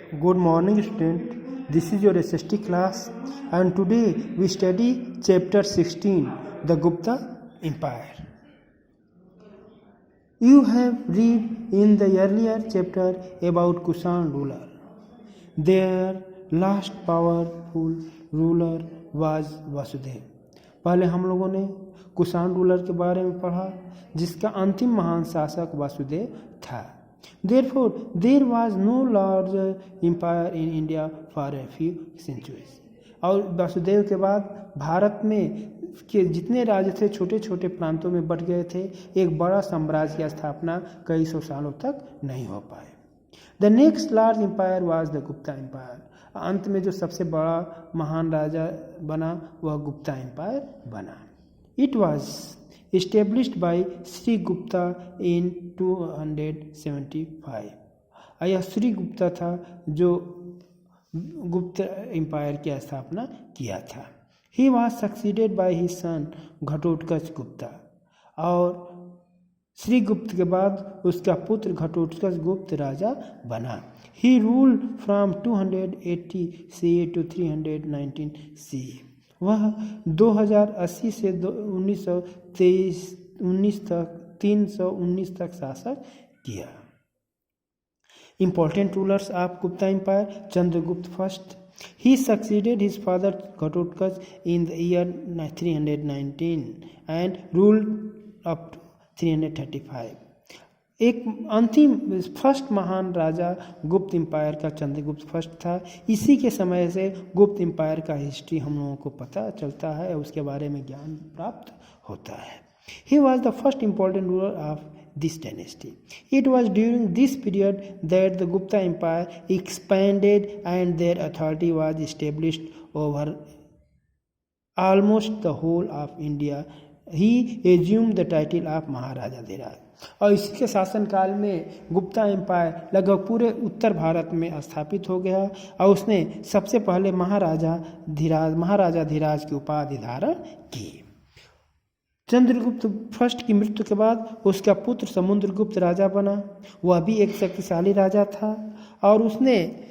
Good morning, student. This is your SST class, and today we study chapter 16, the Gupta Empire. You have read in the earlier chapter about Kushan ruler. Their last powerful ruler was Vasudev. पहले हम लोगों ने Kushan ruler के बारे में पढ़ा, जिसका अंतिम महान शासक वासुदेव था. Therefore, there was no larger empire in India for a few centuries. और वासुदेव के बाद भारत में के जितने राज्य थे छोटे छोटे प्रांतों में बट गए थे. एक बड़ा साम्राज्य की स्थापना कई सौ सालों तक नहीं हो पाए. The next large empire was the Gupta empire. अंत में जो सबसे बड़ा महान राजा बना वह गुप्ता एम्पायर बना. It was established by Shri Gupta in 275. यह श्री गुप्ता था जो गुप्त एम्पायर की स्थापना किया था. He was succeeded by his son Ghatotkacha Gupta. और श्री गुप्त के बाद उसका पुत्र घटोत्कच गुप्त राजा बना. He ruled from 280 CE to 319 CE. वह 2080 से 319 तक शासन किया. Important rulers of Gupta Empire. Chandragupta first. He succeeded his father Ghatotkacha in the year 319 and ruled up to 335. एक अंतिम फर्स्ट महान राजा गुप्त एम्पायर का चंद्रगुप्त फर्स्ट था. इसी के समय से गुप्त एम्पायर का हिस्ट्री हम लोगों को पता चलता है, उसके बारे में ज्ञान प्राप्त होता है. He was the first important ruler of this dynasty. It was during this period that the Gupta Empire expanded and their authority was established over almost the whole of India. He assumed the title of Maharaja Dhiraj. और इसी के शासनकाल में Gupta empire लगभग पूरे उत्तर भारत में स्थापित हो गया और उसने सबसे पहले महाराजा धीराज की उपाधि धारण की. चंद्रगुप्त फर्स्ट की मृत्यु के बाद उसका पुत्र समुद्रगुप्त राजा बना. वह भी एक शक्तिशाली राजा था और उसने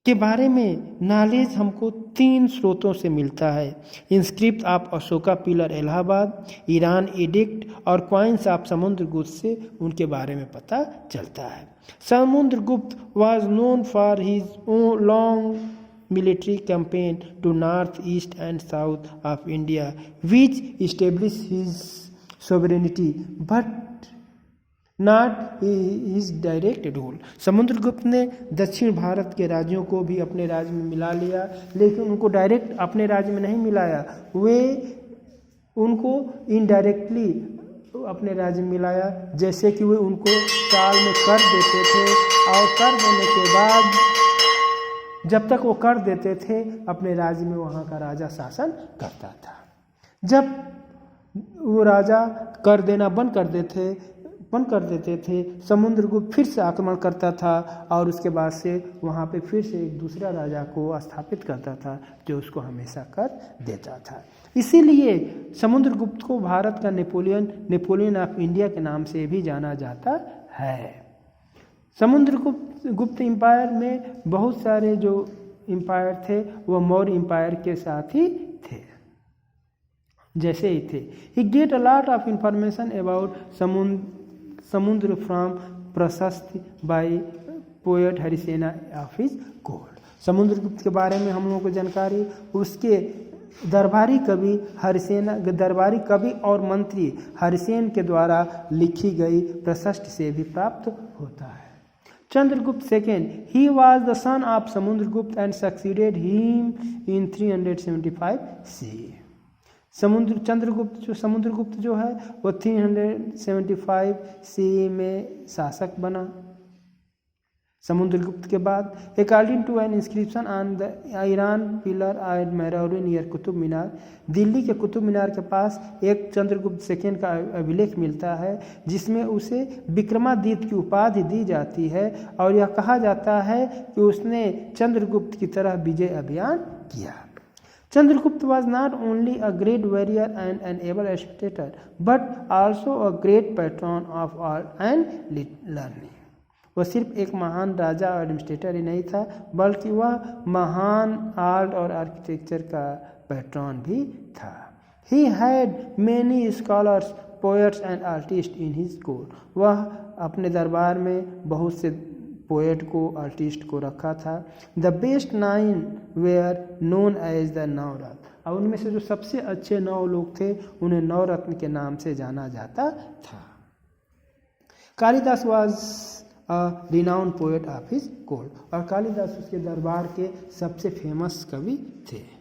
के बारे में नॉलेज हमको 3 स्रोतों से मिलता है. Inscript of Ashoka pillar Allahabad, Eran edict और कॉइन्स ऑफ समुद्रगुप्त से उनके बारे में पता चलता है. Samudragupta was known for his long military campaign to north, east and south of India, which established his sovereignty but not his direct rule. Samudragupta ने दक्षिण भारत के राज्यों को भी अपने राज्य में मिला लिया, लेकिन उनको डायरेक्ट अपने राज्य में नहीं मिलाया. वे उनको इनडायरेक्टली अपने राज्य में मिलाया, जैसे कि वे उनको साल में कर देते थे और कर देने के बाद जब तक वो कर देते थे अपने राज्य में वहाँ का राजा शासन करता था. जब वो राजा कर देना बंद कर देते थे समुद्रगुप्त फिर से आक्रमण करता था और उसके बाद से वहाँ पे फिर से एक दूसरा राजा को स्थापित करता था जो उसको हमेशा कर देता था. इसीलिए समुद्रगुप्त को भारत का नेपोलियन ऑफ इंडिया के नाम से भी जाना जाता है. समुद्रगुप्त एम्पायर में बहुत सारे जो एम्पायर थे वह मौर्य एम्पायर के साथ ही थे, जैसे ही थे. ही get a lot of information about Samudra from Prashasti by poet Harisena of his court. Samudragupta के बारे में हम लोगों को जानकारी उसके दरबारी कवि और मंत्री हरिसेन के द्वारा लिखी गई प्रशस्त से भी प्राप्त होता है. Chandragupta II, he was the son of Samundragupta and succeeded him in 375 CE. Samudragupta जो है वो 375 CE में शासक बना. समुद्रगुप्त के बाद according to an inscription on the iron pillar at Mehrauli near Qutub Minar, Delhi के कुतुब मीनार के पास एक चंद्रगुप्त सेकेंड का अभिलेख मिलता है जिसमें उसे विक्रमादित्य की उपाधि दी जाती है और यह कहा जाता है कि उसने चंद्रगुप्त की तरह विजय अभियान किया. Chandragupta was not only a great warrior and an able administrator, but also a great patron of art and learning. वह सिर्फ एक महान राजा और एडमिनिस्ट्रेटर ही नहीं था, बल्कि वह महान आर्ट और आर्किटेक्चर का पैट्रॉन भी था। He had many scholars, poets and artists in his court. वह अपने दरबार में बहुत से पोएट को, आर्टिस्ट को रखा था। The best 9 were known as the नवरत्न, और उनमें से जो सबसे अच्छे 9 लोग थे उन्हें नवरत्न के नाम से जाना जाता था। Kalidas was a renowned poet of his court, और कालिदास उसके दरबार के सबसे फेमस कवि थे।